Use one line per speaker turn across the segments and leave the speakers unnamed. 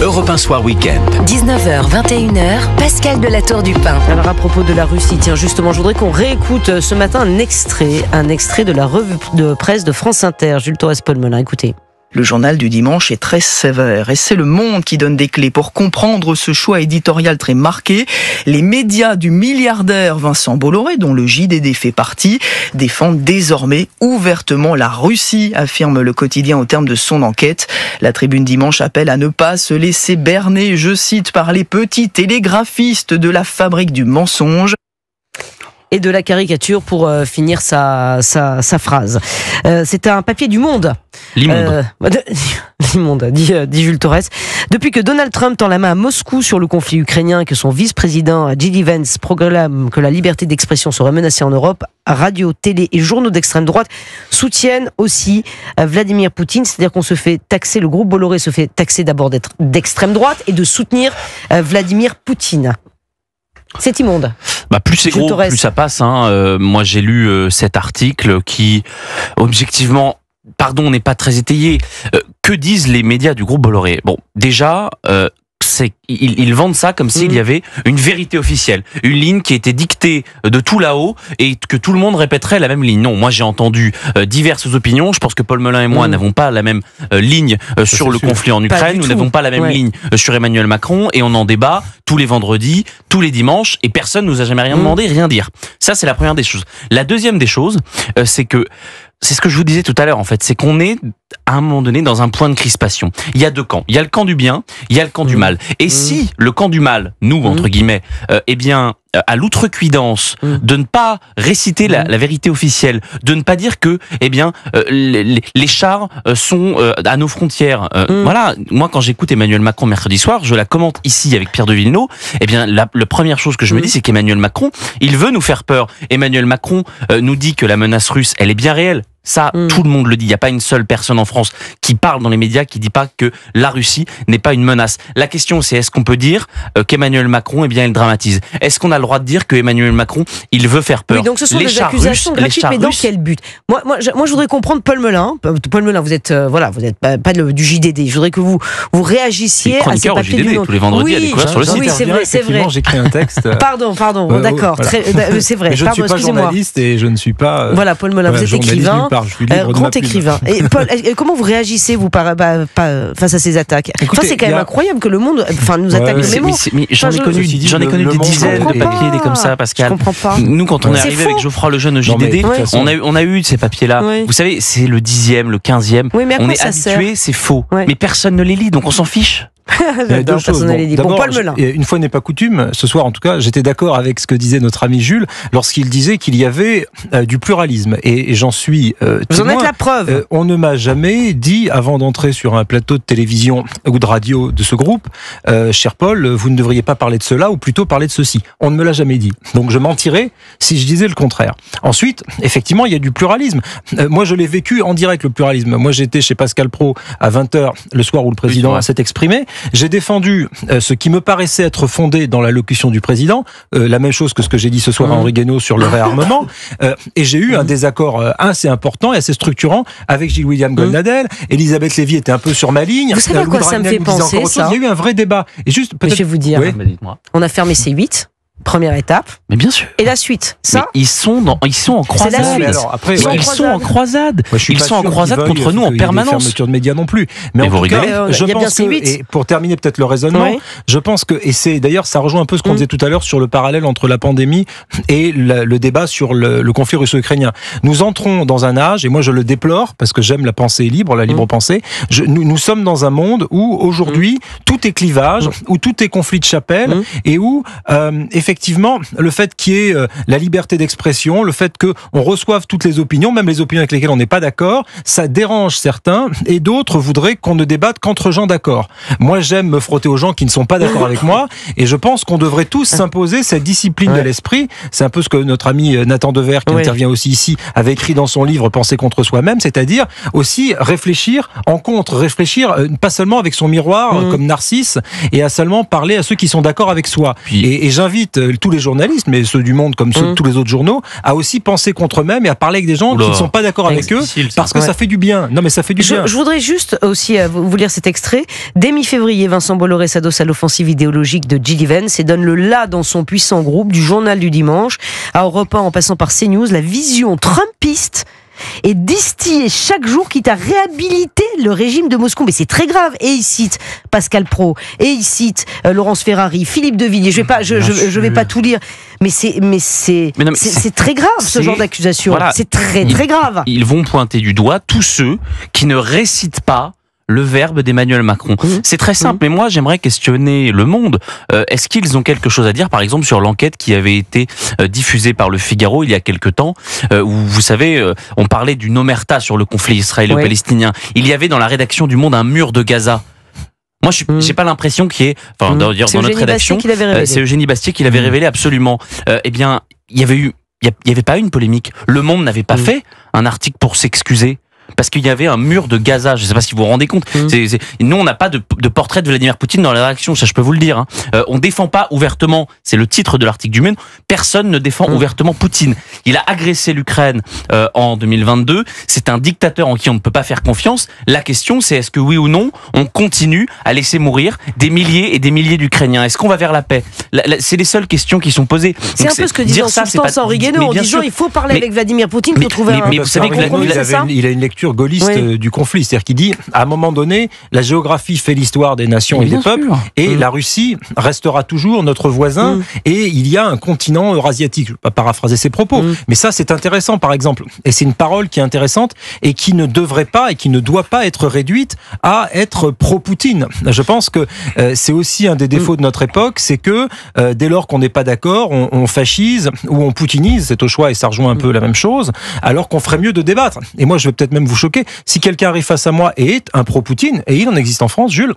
Europe 1 Soir Week-end.
19h, 21h, Pascal de la Tour du Pin.
Alors à propos de la Russie, tiens justement, je voudrais qu'on réécoute ce matin un extrait de la revue de presse de France Inter. Jules Torres-Paul-Melun, écoutez.
Le journal du dimanche est très sévère et c'est Le Monde qui donne des clés pour comprendre ce choix éditorial très marqué. Les médias du milliardaire Vincent Bolloré, dont le JDD fait partie, défendent désormais ouvertement la Russie, affirme le quotidien au terme de son enquête. La Tribune dimanche appelle à ne pas se laisser berner, je cite, par les petits télégraphistes de la fabrique du mensonge.
Et de la caricature pour finir sa phrase. C'est un papier du Monde.
L'immonde.
L'immonde, dit Jules Torres. Depuis que Donald Trump tend la main à Moscou sur le conflit ukrainien et que son vice-président J.D. Vance proclame que la liberté d'expression serait menacée en Europe, radio, télé et journaux d'extrême droite soutiennent aussi Vladimir Poutine. C'est-à-dire qu'on se fait taxer, le groupe Bolloré se fait taxer d'abord d'être d'extrême droite et de soutenir Vladimir Poutine. C'est immonde.
Plus c'est gros, plus ça passe. Moi, j'ai lu cet article qui, objectivement, n'est pas très étayé. Que disent les médias du groupe Bolloré ? Bon, déjà, ils vendent ça comme s'il y avait une vérité officielle, une ligne qui était dictée de tout là-haut et que tout le monde répéterait la même ligne. Non, moi j'ai entendu diverses opinions. Je pense que Paul Melun et moi n'avons pas la même ligne sur le conflit en Ukraine. Nous n'avons pas la même ligne sur Emmanuel Macron et on en débat tous les vendredis, tous les dimanches et personne nous a jamais rien demandé, rien dire. Ça c'est la première des choses. La deuxième des choses, c'est ce que je vous disais tout à l'heure en fait, c'est qu'on est à un moment donné dans un point de crispation. Il y a deux camps. Il y a le camp du bien, il y a le camp du mal. Et si le camp du mal, nous entre guillemets, à l'outrecuidance de ne pas réciter la vérité officielle, de ne pas dire que les chars sont à nos frontières. Voilà, moi quand j'écoute Emmanuel Macron mercredi soir, je la commente ici avec Pierre de Villeneuve, la première chose que je me dis c'est qu'Emmanuel Macron, il veut nous faire peur. Emmanuel Macron nous dit que la menace russe, elle est bien réelle. Ça, tout le monde le dit. Il n'y a pas une seule personne en France qui parle dans les médias qui dit pas que la Russie n'est pas une menace. La question, c'est est-ce qu'on peut dire qu'Emmanuel Macron, il dramatise ? Est-ce qu'on a le droit de dire qu'Emmanuel Macron, il veut faire peur ?
Oui, donc ce sont des accusations gratuites, mais dans quel but ? Moi, je voudrais comprendre Paul Melun. Paul Melun, vous êtes pas du JDD. Je voudrais que vous réagissiez à ces papiers du Monde.
Tous les vendredis à découvrir sur le site.
Oui, c'est vrai.
J'écris un texte.
Pardon, d'accord.
Voilà.
C'est vrai.
Mais je ne suis pas journaliste et je ne suis pas.
Voilà, Paul Melun, vous êtes écrivain. Grand écrivain. Et Paul, comment vous réagissez vous face à ces attaques ? Écoutez, c'est quand même incroyable que le Monde nous attaque de mémoire.
Mais j'en ai connu des dizaines de papiers comme ça, Pascal.
Je comprends pas.
Nous, quand on est arrivé avec Geoffroy Lejeune au JDD, on a eu ces papiers-là. Vous savez, c'est le 10e, le 15e. On est habitué, c'est faux. Mais personne ne les lit, donc on s'en fiche.
Il y a deux choses. D'abord, une fois n'est pas coutume, ce soir en tout cas, j'étais d'accord avec ce que disait notre ami Jules lorsqu'il disait qu'il y avait du pluralisme et j'en suis
Vous en êtes la preuve.
On ne m'a jamais dit, avant d'entrer sur un plateau de télévision ou de radio de ce groupe, cher Paul, vous ne devriez pas parler de cela ou plutôt parler de ceci. On ne me l'a jamais dit. Donc je mentirais si je disais le contraire. Ensuite, effectivement, il y a du pluralisme. Moi, je l'ai vécu en direct, le pluralisme. Moi, j'étais chez Pascal Praud à 20h le soir où le président s'est exprimé. J'ai défendu ce qui me paraissait être fondé dans l'allocution du président, la même chose que ce que j'ai dit ce soir à Henri Guénaud sur le réarmement, et j'ai eu un désaccord assez important et assez structurant avec Gilles-William Goldnadel. Elisabeth Lévy était un peu sur ma ligne.
Vous savez à quoi ça me fait penser, ça ?
Il y a eu un vrai débat. Et juste,
je vais vous dire, on a fermé C8. Première étape.
Mais bien sûr.
Et la suite. Ça.
Mais ils sont en croisade.
C'est la suite.
Alors, après,
ils sont en croisade. Ils sont en croisade contre nous en permanence.
Des fermetures de médias non plus.
Mais vous rigolez.
Je pense que, et pour terminer peut-être le raisonnement, je pense que, et c'est d'ailleurs, ça rejoint un peu ce qu'on disait tout à l'heure sur le parallèle entre la pandémie et le débat sur le conflit russo-ukrainien. Nous entrons dans un âge, et moi je le déplore parce que j'aime la pensée libre, la libre pensée. Nous sommes dans un monde où aujourd'hui tout est clivage, où tout est conflit de chapelle, et où effectivement, le fait qu'il y ait la liberté d'expression, le fait qu'on reçoive toutes les opinions, même les opinions avec lesquelles on n'est pas d'accord, ça dérange certains, et d'autres voudraient qu'on ne débatte qu'entre gens d'accord. Moi, j'aime me frotter aux gens qui ne sont pas d'accord avec moi, et je pense qu'on devrait tous s'imposer cette discipline de l'esprit. C'est un peu ce que notre ami Nathan Dever, qui intervient aussi ici, avait écrit dans son livre « Penser contre soi-même », c'est-à-dire aussi réfléchir en contre, réfléchir pas seulement avec son miroir, comme Narcisse, et à seulement parler à ceux qui sont d'accord avec soi. Et j'invite invite tous les journalistes, mais ceux du Monde comme ceux de tous les autres journaux, à aussi penser contre eux-mêmes et à parler avec des gens qui ne sont pas d'accord avec eux, parce que ça fait du bien. Non, mais ça fait du bien.
Je voudrais juste aussi vous lire cet extrait. Dès mi-février, Vincent Bolloré s'adosse à l'offensive idéologique de J.D. Vance et donne le là dans son puissant groupe du Journal du Dimanche à Europe 1 en passant par CNews. La vision trumpiste est distillée chaque jour, quitte à réhabiliter le régime de Moscou. Mais c'est très grave. Et il cite Pascal Praud, et il cite Laurence Ferrari, Philippe de Villiers. Je vais pas tout lire. Mais c'est très grave, ce genre d'accusation. Voilà. C'est très grave.
Ils vont pointer du doigt tous ceux qui ne récitent pas le verbe d'Emmanuel Macron. C'est très simple, mais moi j'aimerais questionner Le Monde. Est-ce qu'ils ont quelque chose à dire, par exemple, sur l'enquête qui avait été diffusée par Le Figaro il y a quelque temps, où vous savez, on parlait d'une omerta sur le conflit israélo-palestinien. Il y avait dans la rédaction du Monde un mur de Gaza. Moi, j'ai pas l'impression qu'il y ait, dans notre rédaction, c'est Eugénie Bastier qui l'avait révélé absolument. Eh bien, il y avait pas une polémique. Le Monde n'avait pas fait un article pour s'excuser. Parce qu'il y avait un mur de Gaza, je ne sais pas si vous vous rendez compte. Nous, on n'a pas de portrait de Vladimir Poutine dans la rédaction, ça je peux vous le dire. On défend pas ouvertement, c'est le titre de l'article du Monde, personne ne défend ouvertement Poutine. Il a agressé l'Ukraine en 2022, c'est un dictateur en qui on ne peut pas faire confiance. La question, c'est est-ce que oui ou non, on continue à laisser mourir des milliers et des milliers d'Ukrainiens? Est-ce qu'on va vers la paix? C'est les seules questions qui sont posées.
C'est un peu ce que disait en substance Henri Guénaud, en disant il faut parler avec Vladimir Poutine pour trouver un...
Mais vous savez que il a une lecture gaulliste du conflit, c'est-à-dire qu'il dit à un moment donné la géographie fait l'histoire des nations et des peuples et la Russie restera toujours notre voisin et il y a un continent eurasiatique. Je ne vais pas paraphraser ses propos, mais ça c'est intéressant par exemple, et c'est une parole qui est intéressante et qui ne devrait pas et qui ne doit pas être réduite à être pro-Poutine. Je pense que c'est aussi un des défauts de notre époque, c'est que dès lors qu'on n'est pas d'accord, on fascise ou on poutinise, c'est au choix et ça rejoint un peu la même chose, alors qu'on ferait mieux de débattre. Et moi je vais peut-être même vous choquer, si quelqu'un arrive face à moi et est un pro-Poutine, et il en existe en France, Jules,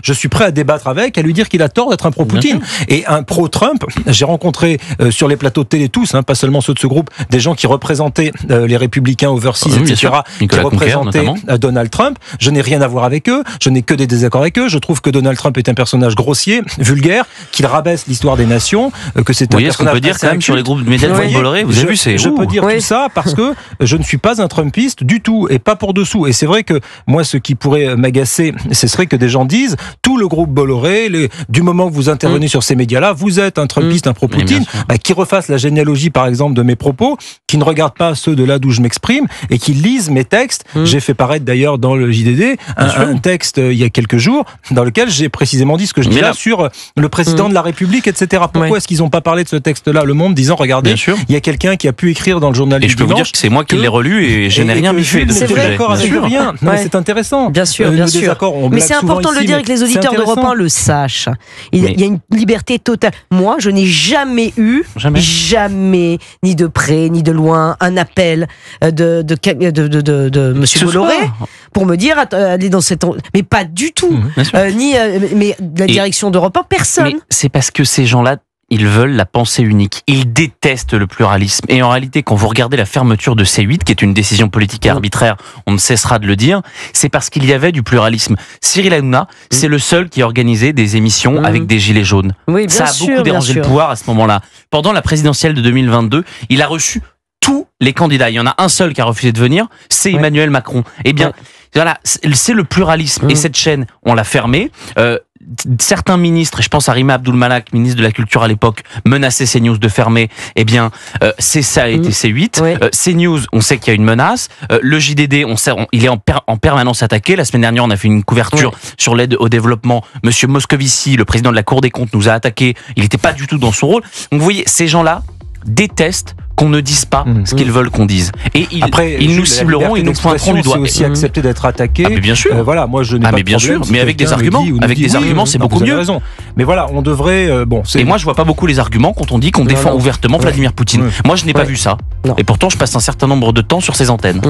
je suis prêt à débattre avec, à lui dire qu'il a tort d'être un pro-Poutine. Et un pro-Trump, j'ai rencontré sur les plateaux de télé tous, pas seulement ceux de ce groupe, des gens qui représentaient les républicains overseas, etc., qui représentaient Donald Trump. Je n'ai rien à voir avec eux, je n'ai que des désaccords avec eux, je trouve que Donald Trump est un personnage grossier, vulgaire, qu'il rabaisse l'histoire des nations, que c'est un personnage...
ce qu'on peut dire quand même sur les groupes de médias de Bolloré, vous avez vu, c'est...
Je peux dire tout ça parce que je ne suis pas un Trumpiste du tout, et pas pour dessous. Et c'est vrai que moi, ce qui pourrait m'agacer, ce serait que des gens disent tout le groupe Bolloré, du moment que vous intervenez sur ces médias-là, vous êtes un Trumpiste, un pro-Poutine, qui refasse la généalogie, par exemple, de mes propos, qui ne regarde pas ceux de là d'où je m'exprime et qui lisent mes textes. J'ai fait paraître d'ailleurs dans le JDD un texte il y a quelques jours dans lequel j'ai précisément dit ce que je dis là sur le président de la République, etc. Pourquoi est-ce qu'ils n'ont pas parlé de ce texte-là, Le Monde, disant regardez, il y a quelqu'un qui a pu écrire dans le journal du Dimanche.
Et je peux vous dire que c'est moi qui l'ai relu et je n'ai rien miffé de ce que j'ai.
Rien. Non, mais c'est intéressant.
Bien sûr, bien sûr.
Mais
c'est important de le dire et que les auditeurs d'Europe 1 le sachent. Il y a une liberté totale. Moi, je n'ai jamais eu, jamais, ni de près, ni de loin, un appel de Monsieur Bolloré pour me dire aller dans cette... Mais pas du tout. Mais la direction d'Europe 1, personne.
Mais c'est parce que ces gens-là, ils veulent la pensée unique. Ils détestent le pluralisme. Et en réalité, quand vous regardez la fermeture de C8, qui est une décision politique et arbitraire, on ne cessera de le dire, c'est parce qu'il y avait du pluralisme. Cyril Hanouna, c'est le seul qui a organisé des émissions avec des gilets jaunes. Ça a beaucoup dérangé le pouvoir à ce moment-là. Pendant la présidentielle de 2022, il a reçu tous les candidats. Il y en a un seul qui a refusé de venir, c'est Emmanuel Macron. Eh bien, voilà, c'est le pluralisme. Et cette chaîne, on l'a fermée. Certains ministres, et je pense à Rima Abdul-Malak, ministre de la Culture à l'époque, menaçaient CNews de fermer. Eh bien, ça a été C8. CNews, on sait qu'il y a une menace. Le JDD, il est en permanence attaqué. La semaine dernière, on a fait une couverture sur l'aide au développement. Monsieur Moscovici, le président de la Cour des comptes, nous a attaqué. Il n'était pas du tout dans son rôle. Donc vous voyez, ces gens-là détestent qu'on ne dise pas ce qu'ils veulent qu'on dise. Et ils nous cibleront, ils nous pointeront du doigt.
C'est aussi accepter d'être attaqué.
Mais bien sûr.
Voilà, moi je n'ai pas de
bien
problème.
sûr, mais avec des arguments. Avec des arguments, c'est beaucoup mieux.
Raison. Mais voilà, on devrait.
Et moi, je vois pas beaucoup les arguments quand on dit qu'on défend ouvertement Vladimir Poutine. Moi, je n'ai pas vu ça. Et pourtant, je passe un certain nombre de temps sur ces antennes.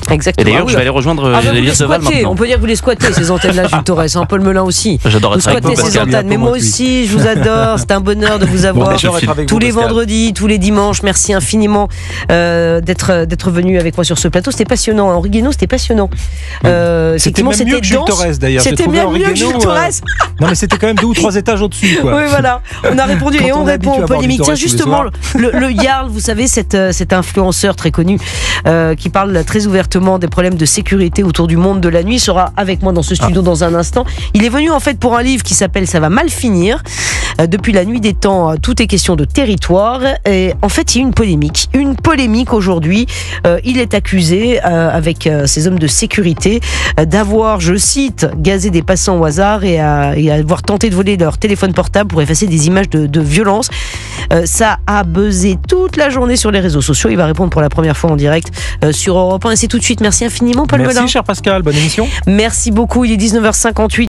Exactement.
Et d'ailleurs, je vais aller rejoindre Elise Deval maintenant.
On peut dire que vous les squattez, ces antennes-là, Jules Torres. Paul Melun aussi.
J'adore être avec vous,
squattez ces antennes. Mais moi aussi, je vous adore. C'est un bonheur de vous avoir tous les vendredis, tous les dimanches. Merci infiniment d'être venu avec moi sur ce plateau. C'était passionnant. Henri Guénaud, c'était passionnant.
C'était même mieux que Jules Torres, d'ailleurs.
C'était mieux que Jules Torres.
Non, mais c'était quand même 2 ou 3 étages étage au-dessus, quoi.
Oui, voilà. On a répondu et on répond aux polémiques. Tiens, justement, le Jarl, vous savez, cet influenceur très connu qui parle très ouvertement des problèmes de sécurité autour du monde de la nuit, sera avec moi dans ce studio dans un instant. Il est venu en fait pour un livre qui s'appelle Ça va mal finir. Depuis la nuit des temps, tout est question de territoire. Et en fait, il y a une polémique aujourd'hui. Il est accusé, avec ces hommes de sécurité, d'avoir, je cite, gazé des passants au hasard et avoir tenté de voler leur téléphone portable pour effacer des images de violence. Ça a buzzé toute la journée sur les réseaux sociaux. Il va répondre pour la première fois en direct sur Europe 1. Et c'est tout de suite. Merci infiniment, Paul Melun.
Merci, cher Pascal. Bonne émission.
Merci beaucoup. Il est 19h58.